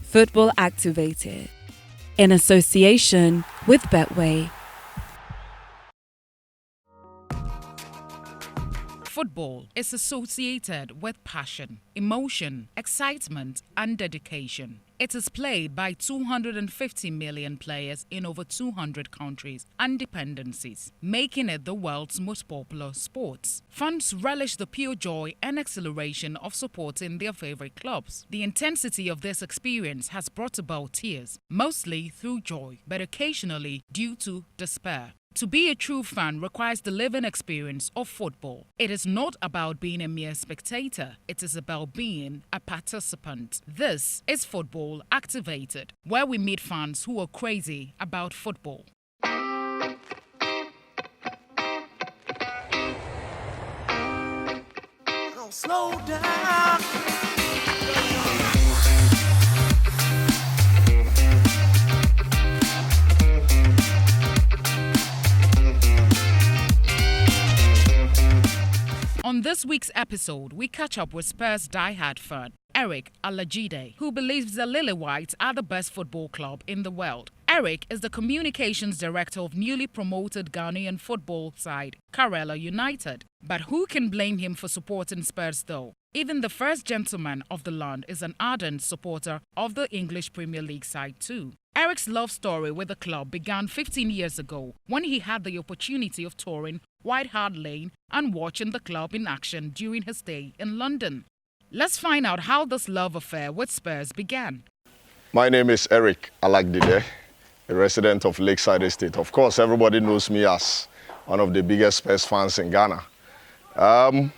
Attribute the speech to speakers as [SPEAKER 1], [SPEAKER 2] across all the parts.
[SPEAKER 1] Football Activated in association with Betway.
[SPEAKER 2] Football is associated with passion, emotion, excitement, and dedication. It is played by 250 million players in over 200 countries and dependencies, making it the world's most popular sport. Fans relish the pure joy and exhilaration of supporting their favorite clubs. The intensity of this experience has brought about tears, mostly through joy, but occasionally due to despair. To be a true fan requires the living experience of football. It is not about being a mere spectator, it is about being a participant. This is Football Activated, where we meet fans who are crazy about football.
[SPEAKER 3] Slow down.
[SPEAKER 2] On this week's episode, we catch up with Spurs diehard fan Eric Alajide, who believes the Lily Whites are the best football club in the world. Eric is the communications director of newly promoted Ghanaian football side, Karela United. But who can blame him for supporting Spurs though? Even the first gentleman of the land is an ardent supporter of the English Premier League side too. Eric's love story with the club began 15 years ago when he had the opportunity of touring White Hart Lane and watching the club in action during his stay in London. Let's find out how this love affair with Spurs began.
[SPEAKER 4] My name is Eric Alagdide, a resident of Lakeside Estate. Of course, everybody knows me as one of the biggest Spurs fans in Ghana. I'm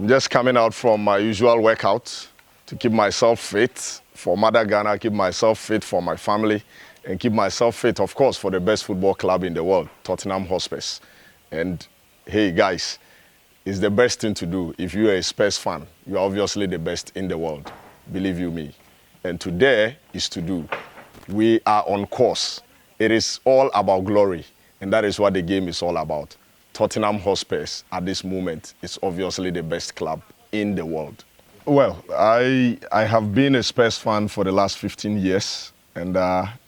[SPEAKER 4] just coming out from my usual workout to keep myself fit for Mother Ghana, keep myself fit for my family, and keep myself fit, of course, for the best football club in the world, Tottenham Hotspurs. And hey, guys, it's the best thing to do. If you're a Spurs fan, you're obviously the best in the world, believe you me. And today is to do. We are on course. It is all about glory, and that is what the game is all about. Tottenham Hotspurs, at this moment, is obviously the best club in the world. Well, I have been a Spurs fan for the last 15 years, and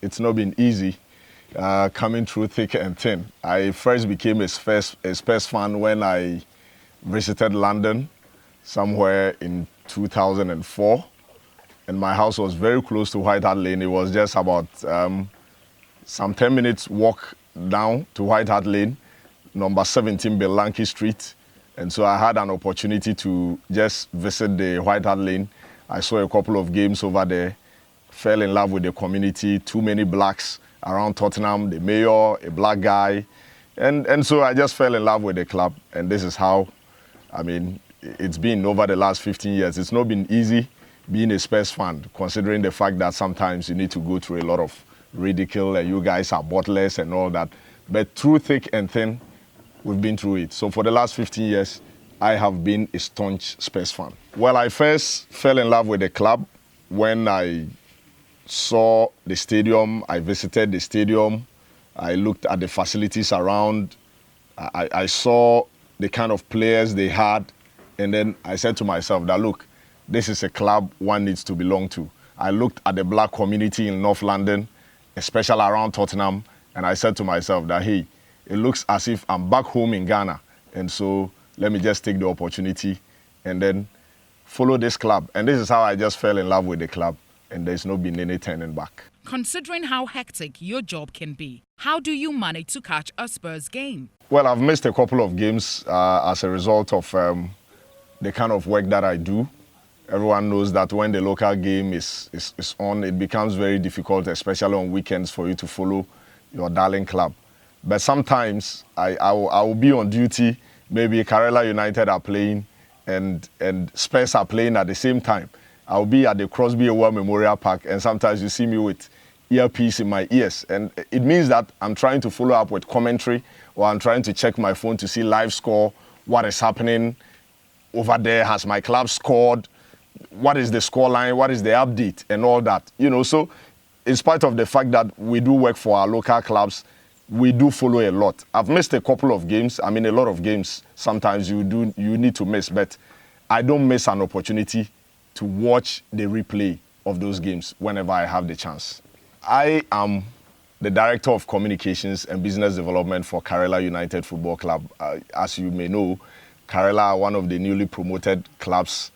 [SPEAKER 4] it's not been easy coming through thick and thin. I first became a Spurs fan when I visited London somewhere in 2004, and my house was very close to White Hart Lane. It was just about some 10 minutes walk down to White Hart Lane, number 17 Belanki Street. And so I had an opportunity to just visit the White Hart Lane. I saw a couple of games over there, fell in love with the community, too many blacks around Tottenham, the mayor, a black guy. And so I just fell in love with the club. And this is how, it's been over the last 15 years. It's not been easy being a Spurs fan, considering the fact that sometimes you need to go through a lot of ridicule and you guys are bottlers and all that. But through thick and thin, we've been through it. So for the last 15 years, I have been a staunch Spurs fan. Well, I first fell in love with the club when I saw the stadium. I visited the stadium. I looked at the facilities around. I saw the kind of players they had. And then I said to myself that, look, this is a club one needs to belong to. I looked at the black community in North London, especially around Tottenham, and I said to myself that, hey, it looks as if I'm back home in Ghana. And so let me just take the opportunity and then follow this club. And this is how I just fell in love with the club. And there's not been any turning back.
[SPEAKER 2] Considering how hectic your job can be, how do you manage to catch a Spurs game?
[SPEAKER 4] Well, I've missed a couple of games as a result of the kind of work that I do. Everyone knows that when the local game is on, it becomes very difficult, especially on weekends, for you to follow your darling club. But sometimes I will be on duty. Maybe Karela United are playing and Spurs are playing at the same time. I'll be at the Crosby Award Memorial Park, and sometimes you see me with earpiece in my ears. And it means that I'm trying to follow up with commentary, or I'm trying to check my phone to see live score, what is happening over there, has my club scored, what is the score line, what is the update, and all that. So in spite of the fact that we do work for our local clubs, we do follow a lot. I've missed a couple of games. A lot of games sometimes you need to miss, but I don't miss an opportunity to watch the replay of those games whenever I have the chance. I am the Director of Communications and Business Development for Karela United Football Club. As you may know, Karela are one of the newly promoted clubs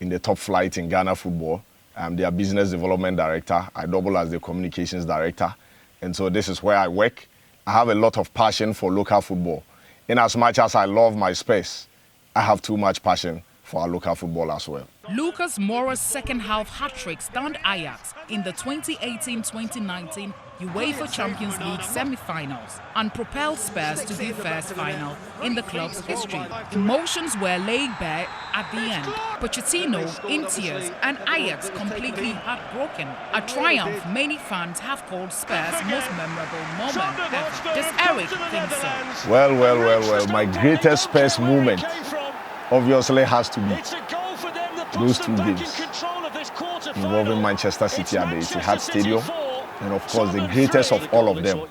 [SPEAKER 4] in the top flight in Ghana football. I'm their Business Development Director. I double as the Communications Director. And so this is where I work. I have a lot of passion for local football. In as much as I love my space, I have too much passion for our local football as well.
[SPEAKER 2] Lucas Moura's second-half hat-trick stunned Ajax in the 2018-2019 UEFA Champions League semi-finals and propelled Spurs to their first final in the club's history. Emotions were laid bare at the end. Pochettino in tears and Ajax completely heartbroken. A triumph many fans have called Spurs' most memorable moment ever. Does Eric think so?
[SPEAKER 4] Well. My greatest Spurs moment obviously has to be those two games involving Manchester City at the Etihad Stadium. And of course, the greatest of all of them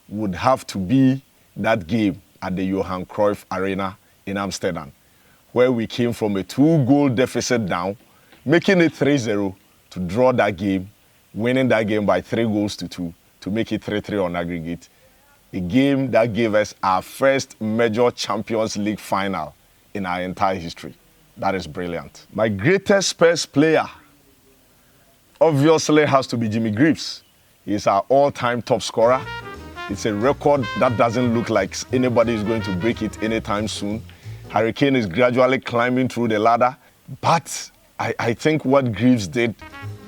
[SPEAKER 4] would have to be that game at the Johan Cruyff Arena in Amsterdam, where we came from a 2-goal deficit down, making it 3-0 to draw that game, winning that game by 3-2 to make it 3-3 on aggregate. A game that gave us our first major Champions League final in our entire history. That is brilliant. My greatest Spurs player obviously has to be Jimmy Greaves. He's our all-time top scorer. It's a record that doesn't look like anybody is going to break it anytime soon. Harry Kane is gradually climbing through the ladder. But I think what Greaves did,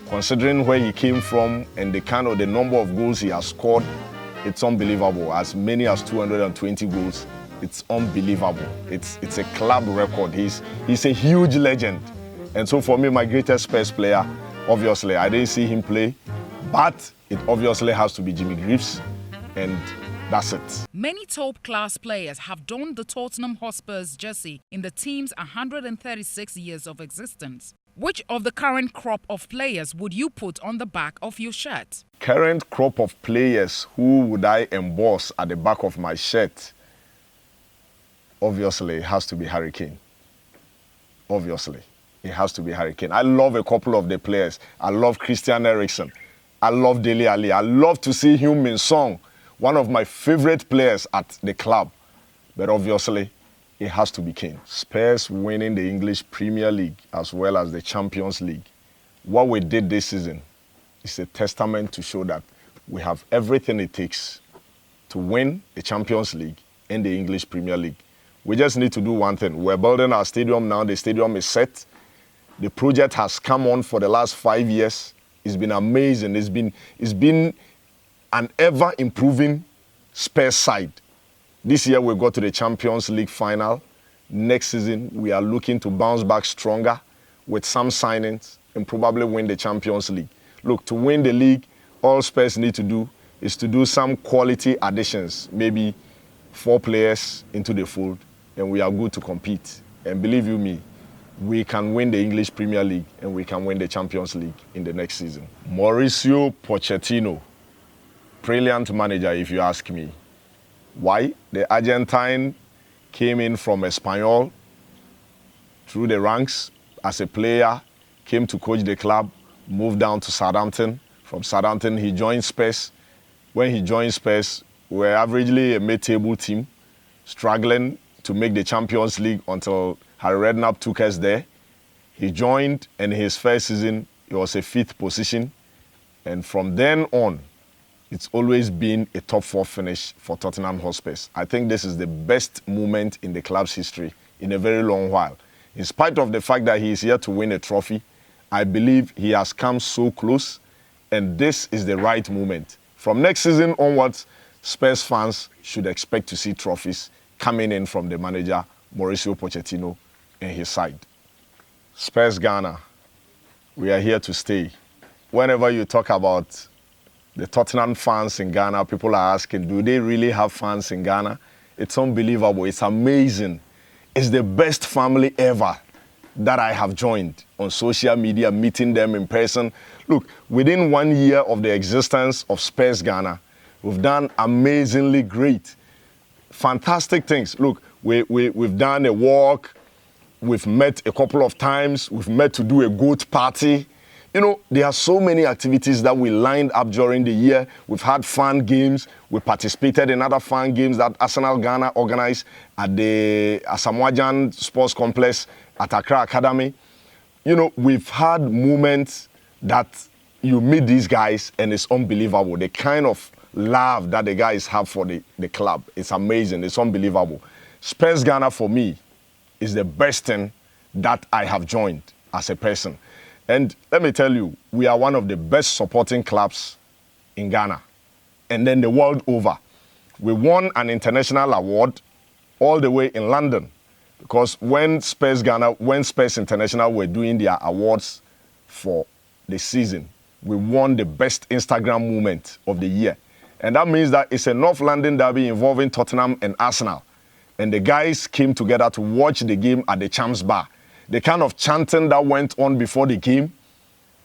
[SPEAKER 4] considering where he came from and the number of goals he has scored, it's unbelievable. As many as 220 goals. It's unbelievable. It's a club record. He's a huge legend. And so for me, my greatest Spurs player, obviously, I didn't see him play, but it obviously has to be Jimmy Greaves, and that's it.
[SPEAKER 2] Many top-class players have donned the Tottenham Hotspurs jersey in the team's 136 years of existence. Which of the current crop of players would you put on the back of your shirt?
[SPEAKER 4] Current crop of players, who would I emboss at the back of my shirt? Obviously, it has to be Harry Kane. Obviously, it has to be Harry Kane. I love a couple of the players. I love Christian Eriksen. I love Dele Alli. I love to see Heung-min Son, one of my favorite players at the club. But obviously, it has to be Kane. Spurs winning the English Premier League as well as the Champions League. What we did this season is a testament to show that we have everything it takes to win the Champions League and the English Premier League. We just need to do one thing. We're building our stadium now. The stadium is set. The project has come on for the last 5 years. It's been amazing. It's been an ever-improving Spurs side. This year we got to the Champions League final. Next season we are looking to bounce back stronger with some signings and probably win the Champions League. Look, to win the league, all Spurs need to do is to do some quality additions, maybe 4 players into the fold, and we are good to compete. And believe you me, we can win the English Premier League and we can win the Champions League in the next season. Mauricio Pochettino, brilliant manager if you ask me. Why? The Argentine came in from Espanyol through the ranks as a player, came to coach the club, moved down to Southampton. From Southampton, he joined Spurs. When he joined Spurs, we were averagely a mid-table team, struggling to make the Champions League until Harry Redknapp took us there. He joined, and his first season, it was a 5th position. And from then on, it's always been a top 4 finish for Tottenham Hotspurs. I think this is the best moment in the club's history in a very long while. In spite of the fact that he is here to win a trophy, I believe he has come so close, and this is the right moment. From next season onwards, Spurs fans should expect to see trophies coming in from the manager, Mauricio Pochettino, and his side. Spurs Ghana, we are here to stay. Whenever you talk about the Tottenham fans in Ghana, people are asking, do they really have fans in Ghana? It's unbelievable. It's amazing. It's the best family ever that I have joined on social media, meeting them in person. Look, within 1 year of the existence of Spurs Ghana, we've done amazingly great, fantastic things. Look, we've done a walk. We've met a couple of times. We've met to do a goat party. You know, there are so many activities that we lined up during the year. We've had fan games. We participated in other fan games that Arsenal Ghana organized at the Asamoah Sports Complex at Accra Academy. You know, we've had moments that you meet these guys and it's unbelievable. The kind of love that the guys have for the club. It's amazing. It's unbelievable. Spurs Ghana for me is the best thing that I have joined as a person. And let me tell you, we are one of the best supporting clubs in Ghana and then the world over. We won an international award all the way in London because when Spurs International were doing their awards for the season, we won the best Instagram moment of the year. And that means that it's a North London derby involving Tottenham and Arsenal. And the guys came together to watch the game at the Champs Bar. The kind of chanting that went on before the game,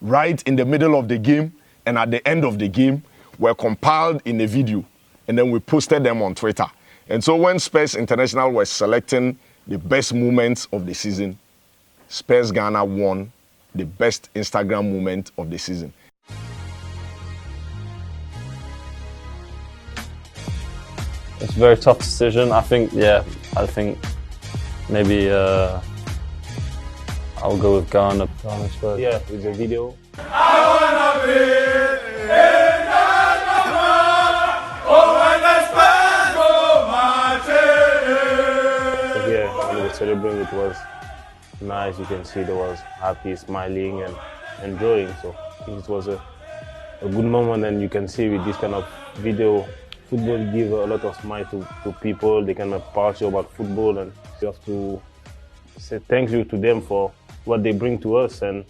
[SPEAKER 4] right in the middle of the game, and at the end of the game, were compiled in a video. And then we posted them on Twitter. And so when Spurs International was selecting the best moments of the season, Spurs Ghana won the best Instagram moment of the season.
[SPEAKER 5] It's a very tough decision. I think maybe I'll go with Ghana. Spurs. Yeah, with the video.
[SPEAKER 3] I wanna be in the
[SPEAKER 5] Yeah, when we were celebrating, it was nice. You can see they was happy, smiling, and enjoying. So I think it was a good moment, and you can see with this kind of video, football gives a lot of smile to people. They kind of pass you about football, and you have to say thank you to them for what they bring to us. And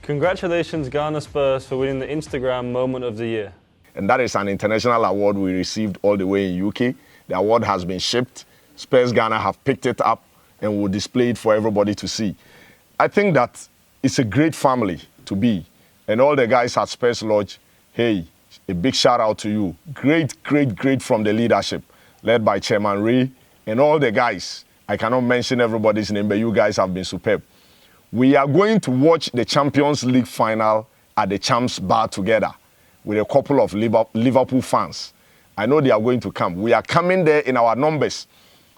[SPEAKER 6] congratulations, Ghana Spurs, for winning the Instagram Moment of the Year.
[SPEAKER 4] And that is an international award we received all the way in UK. The award has been shipped. Spurs Ghana have picked it up and will display it for everybody to see. I think that it's a great family to be. And all the guys at Spurs Lodge, hey, a big shout out to you. Great from the leadership, led by Chairman Ray and all the guys. I cannot mention everybody's name, but you guys have been superb. We are going to watch the Champions League final at the Champs Bar together with a couple of Liverpool fans. I know they are going to come. We are coming there in our numbers.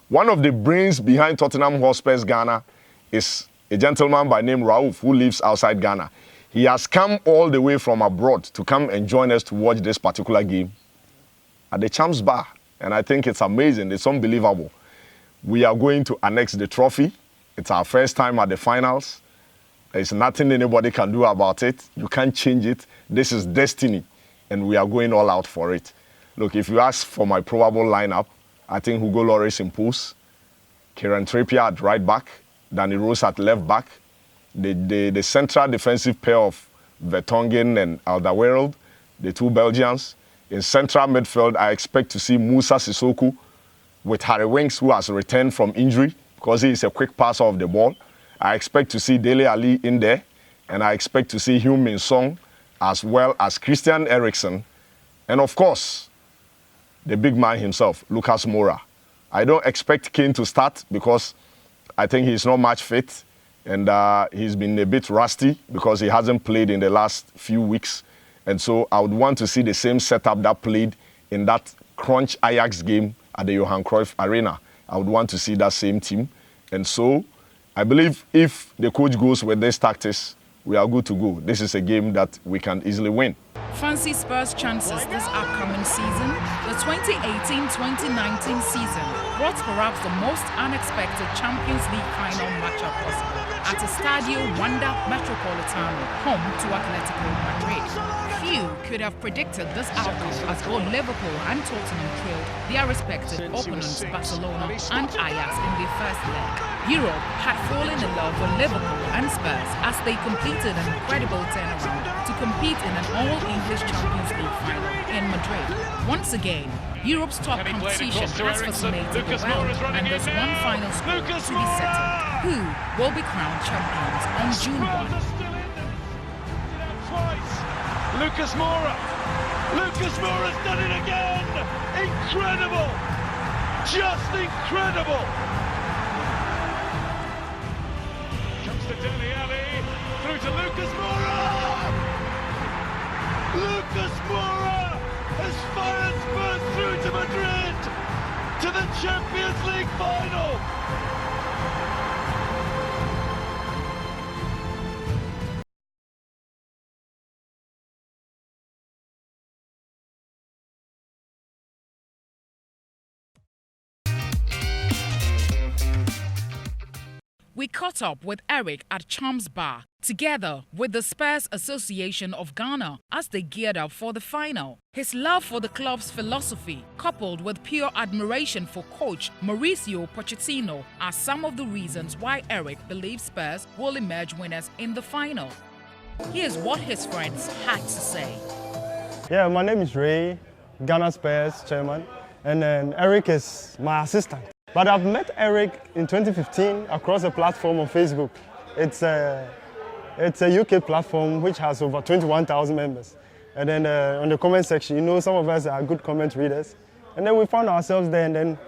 [SPEAKER 4] One of the brains behind Tottenham Hotspurs Ghana is a gentleman by name Raouf, who lives outside Ghana. He has come all the way from abroad to come and join us to watch this particular game at the Champs Bar. And I think it's amazing. It's unbelievable. We are going to annex the trophy. It's our first time at the finals. There's nothing anybody can do about it. You can't change it. This is destiny, and we are going all out for it. Look, if you ask for my probable lineup, I think Hugo Lloris in post, Kieran Trippier at right back, Danny Rose at left back, the central defensive pair of Vertonghen and Alderweireld, the two Belgians. In central midfield, I expect to see Musa Sissoko with Harry Winks, who has returned from injury because he is a quick passer of the ball. I expect to see Dele Alli in there, and I expect to see Heung-min Son as well as Christian Eriksen, and of course, the big man himself, Lucas Moura. I don't expect Kane to start because I think he's not match fit, and he's been a bit rusty because he hasn't played in the last few weeks. And so I would want to see the same setup that played in that crunch Ajax game at the Johan Cruyff Arena. I would want to see that same team. And so I believe if the coach goes with these tactics, we are good to go. This is a game that we can easily win.
[SPEAKER 2] Fancy Spurs' chances this upcoming season? The 2018-2019 season brought perhaps the most unexpected Champions League final matchup possible at Estadio Wanda Metropolitano, home to Atletico Madrid. Few could have predicted this outcome as both Liverpool and Tottenham killed their respective opponents Barcelona and Ajax in their first leg. Europe had fallen in love with Liverpool and Spurs as they completed an incredible turnaround to compete in an all-English Champions League final in Madrid. Once again, Europe's top competition has fascinated the world, and there's one final score to be settled. Who will be crowned champions on June 1?
[SPEAKER 3] Lucas Moura! Lucas Moura's done it again! Incredible! Just incredible! Comes to Dele Alli, through to Lucas Moura! Lucas Moura has fired Spurs through to Madrid, to the Champions League final.
[SPEAKER 2] We caught up with Eric at Champs Bar, together with the Spurs Association of Ghana, as they geared up for the final. His love for the club's philosophy, coupled with pure admiration for coach Mauricio Pochettino, are some of the reasons why Eric believes Spurs will emerge winners in the final. Here's what his friends had to say.
[SPEAKER 7] Yeah, my name is Ray, Ghana Spurs chairman, and then Eric is my assistant. But I've met Eric in 2015 across a platform on Facebook. It's a UK platform which has over 21,000 members. And then on the comment section, you know, some of us are good comment readers. And then we found ourselves there, and then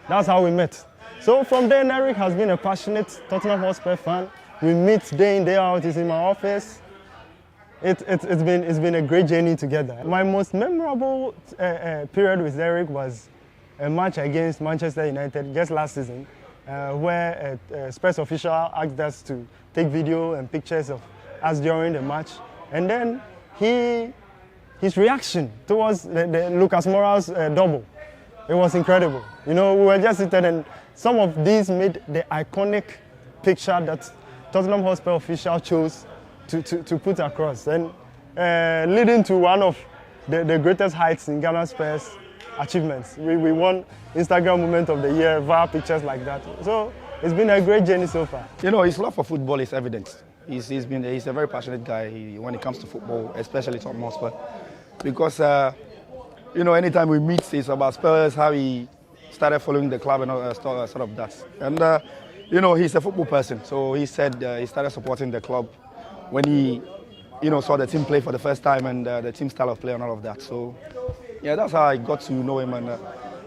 [SPEAKER 7] that's how we met. So from then, Eric has been a passionate Tottenham Hotspur fan. We meet day in, day out. He's in my office. It's been a great journey together. My most memorable period with Eric was a match against Manchester United just last season, where a Spurs official asked us to take video and pictures of us during the match. And then his reaction towards the Lucas Moura's double, it was incredible. You know, we were just sitting, and some of these made the iconic picture that Tottenham Hotspur official chose to put across, and leading to one of the greatest heights in Ghana Spurs achievements. We won Instagram Moment of the Year via pictures like that. So it's been a great journey so far.
[SPEAKER 8] You know, his love for football is evident. He's a very passionate guy when it comes to football, especially Tottenham Hotspur. Because, you know, anytime we meet, it's about Spurs, how he started following the club and all, sort of that. And, you know, he's a football person. So he said he started supporting the club when he, you know, saw the team play for the first time and the team style of play and all of that. So, yeah, that's how I got to know him, and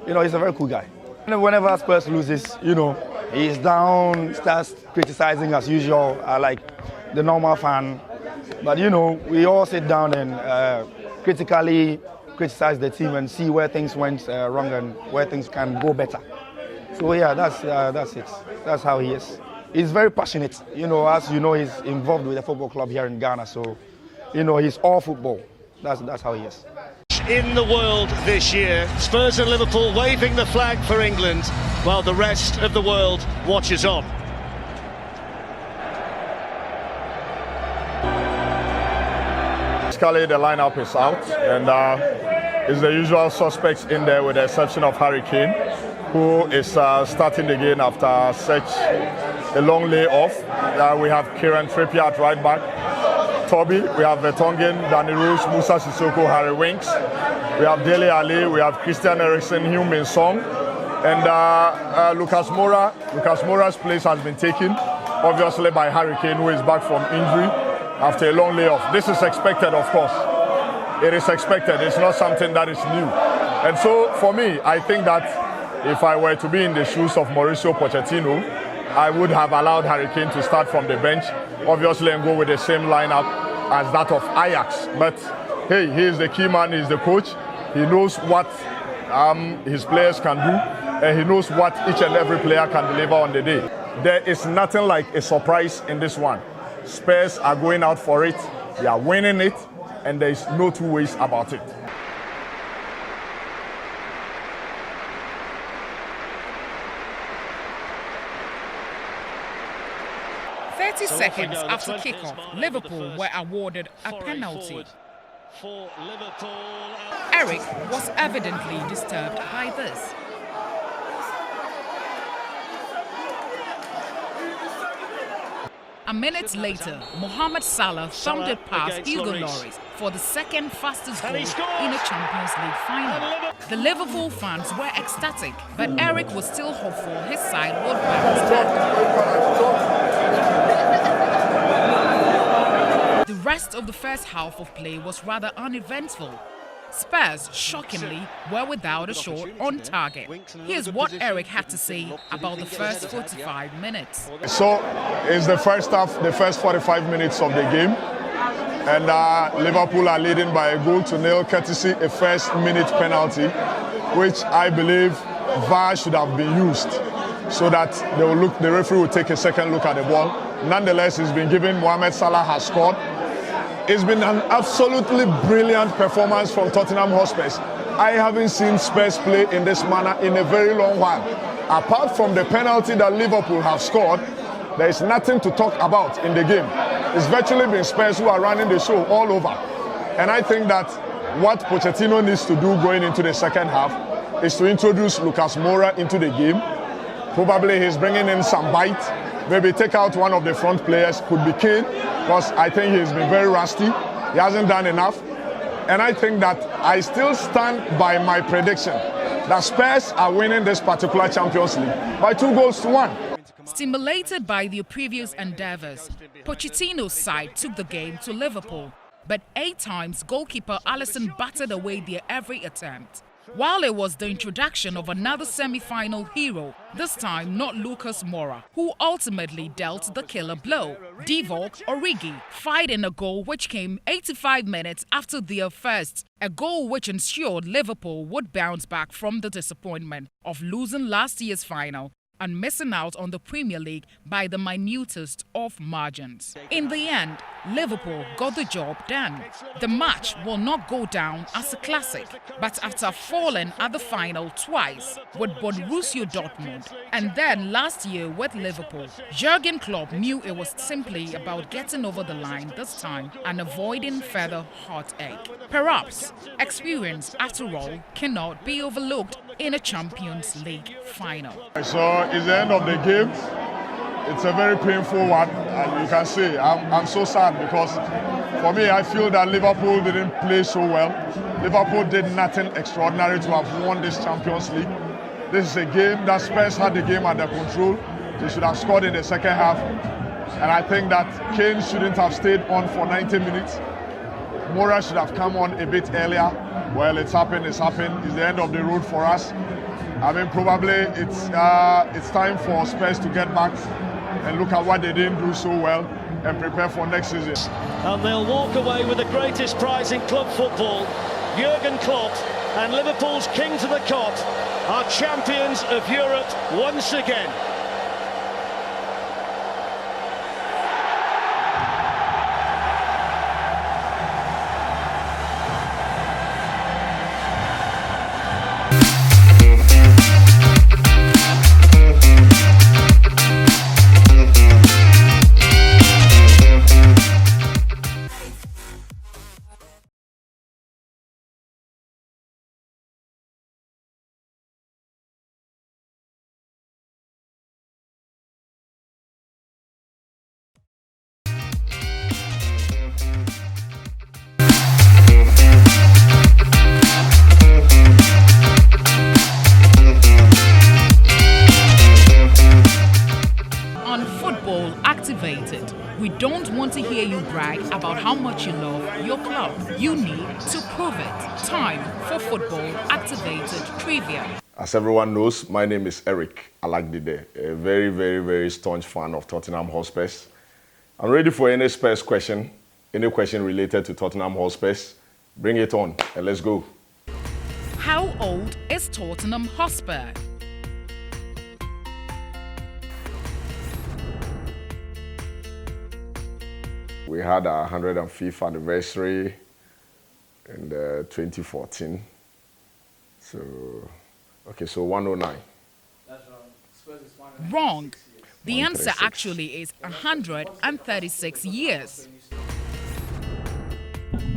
[SPEAKER 8] you know, he's a very cool guy. And whenever Spurs loses, you know, he's down, starts criticizing as usual, like the normal fan. But you know, we all sit down and critically criticize the team and see where things went wrong and where things can go better. So yeah, that's it. That's how he is. He's very passionate. You know, as you know, he's involved with the football club here in Ghana. So, you know, he's all football. That's how he is.
[SPEAKER 9] In the world this year, Spurs and Liverpool waving the flag for England while the rest of the world watches on.
[SPEAKER 4] Basically, the lineup is out, and it's the usual suspects in there with the exception of Harry Kane, who is starting the game after such a long layoff. We have Kieran Trippier at right back, Toby, we have Vertonghen, Danny Rose, Musa Sissoko, Harry Winks. We have Dele Alli, we have Christian Eriksen, Heung-min Son, and Lucas Moura. Lucas Moura's place has been taken, obviously, by Harry Kane, who is back from injury after a long layoff. This is expected, of course. It is expected. It's not something that is new. And so, for me, I think that if I were to be in the shoes of Mauricio Pochettino, I would have allowed Harry Kane to start from the bench, obviously, and go with the same lineup as that of Ajax. But hey, he is the key man, he's the coach. He knows what his players can do, and he knows what each and every player can deliver on the day. There is nothing like a surprise in this one. Spurs are going out for it, they are winning it, and there is no two ways about it.
[SPEAKER 2] Seconds after kickoff, Liverpool were awarded a penalty. Eric was evidently disturbed by this. A minute later, Mohamed Salah thumped it past Hugo Lloris for the second fastest goal in a Champions League final. The Liverpool fans were ecstatic, but Eric was still hopeful his side would bounce back. The rest of the first half of play was rather uneventful. Spurs, shockingly, were without a shot on target. Here's what Eric had to say about the first 45 minutes.
[SPEAKER 4] So, it's the first half, the first 45 minutes of the game. and Liverpool are leading by 1-0 courtesy a first-minute penalty, which I believe VAR should have been used so that the referee will take a second look at the ball. Nonetheless, it's been given. Mohamed Salah has scored. It's been an absolutely brilliant performance from Tottenham Hotspurs. I haven't seen Spurs play in this manner in a very long while. Apart from the penalty that Liverpool have scored, there is nothing to talk about in the game. It's virtually been Spurs who are running the show all over. And I think that what Pochettino needs to do going into the second half is to introduce Lucas Moura into the game. Probably he's bringing in some bite. Maybe take out one of the front players, could be Kane, because I think he's been very rusty. He hasn't done enough. And I think that I still stand by my prediction that Spurs are winning this particular Champions League by 2-1.
[SPEAKER 2] Stimulated by their previous endeavours, Pochettino's side took the game to Liverpool, but 8 times goalkeeper Alisson battered away their every attempt. While it was the introduction of another semi-final hero, this time not Lucas Moura, who ultimately dealt the killer blow. Divock Origi fired in a goal which came 85 minutes after their first, a goal which ensured Liverpool would bounce back from the disappointment of losing last year's final and missing out on the Premier League by the minutest of margins. In the end, Liverpool got the job done. The match will not go down as a classic, but after falling at the final twice with Borussia Dortmund and then last year with Liverpool, Jurgen Klopp knew it was simply about getting over the line this time and avoiding further heartache. Perhaps experience, after all, cannot be overlooked in a Champions League final.
[SPEAKER 4] So it's the end of the game. It's a very painful one, and you can see I'm so sad because for me I feel that Liverpool didn't play so well. Liverpool did nothing extraordinary to have won this Champions League. This is a game that Spurs had the game under control. They should have scored in the second half, and I think that Kane shouldn't have stayed on for 90 minutes. Moura should have come on a bit earlier. Well, it's happened. It's the end of the road for us. I mean, probably it's time for Spurs to get back and look at what they didn't do so well and prepare for next season.
[SPEAKER 9] And they'll walk away with the greatest prize in club football. Jurgen Klopp and Liverpool's king to the cot are champions of Europe once again.
[SPEAKER 2] Activated. We don't want to hear you brag about how much you love your club. You need to prove it. Time for Football Activated Trivia.
[SPEAKER 4] As everyone knows, my name is Eric Alagdide, a very, very, very staunch fan of Tottenham Hotspurs. I'm ready for any Spurs question, any question related to Tottenham Hotspurs. Bring it on and let's go.
[SPEAKER 2] How old is Tottenham Hotspur?
[SPEAKER 4] We had our 105th anniversary in 2014. So 109.
[SPEAKER 10] That's wrong. Spurs is
[SPEAKER 2] Wrong. The answer actually is 136 years.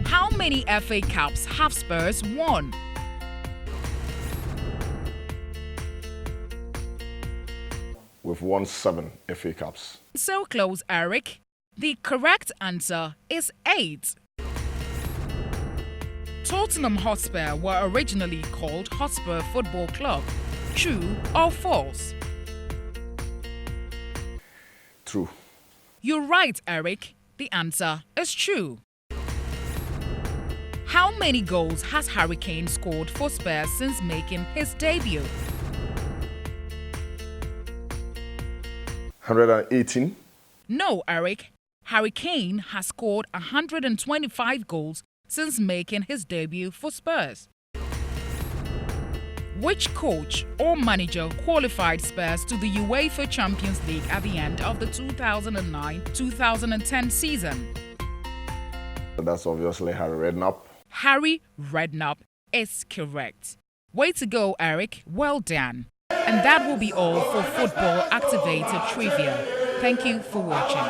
[SPEAKER 2] How many FA Cups have Spurs won?
[SPEAKER 4] We've won 7 FA Cups.
[SPEAKER 2] So close, Eric. The correct answer is 8. Tottenham Hotspur were originally called Hotspur Football Club. True or false?
[SPEAKER 4] True.
[SPEAKER 2] You're right, Eric. The answer is true. How many goals has Harry Kane scored for Spurs since making his debut?
[SPEAKER 4] 118.
[SPEAKER 2] No, Eric. Harry Kane has scored 125 goals since making his debut for Spurs. Which coach or manager qualified Spurs to the UEFA Champions League at the end of the 2009-2010 season?
[SPEAKER 4] That's obviously Harry Redknapp.
[SPEAKER 2] Harry Redknapp is correct. Way to go, Eric. Well done. And that will be all for Football Activated Trivia. Thank you for watching.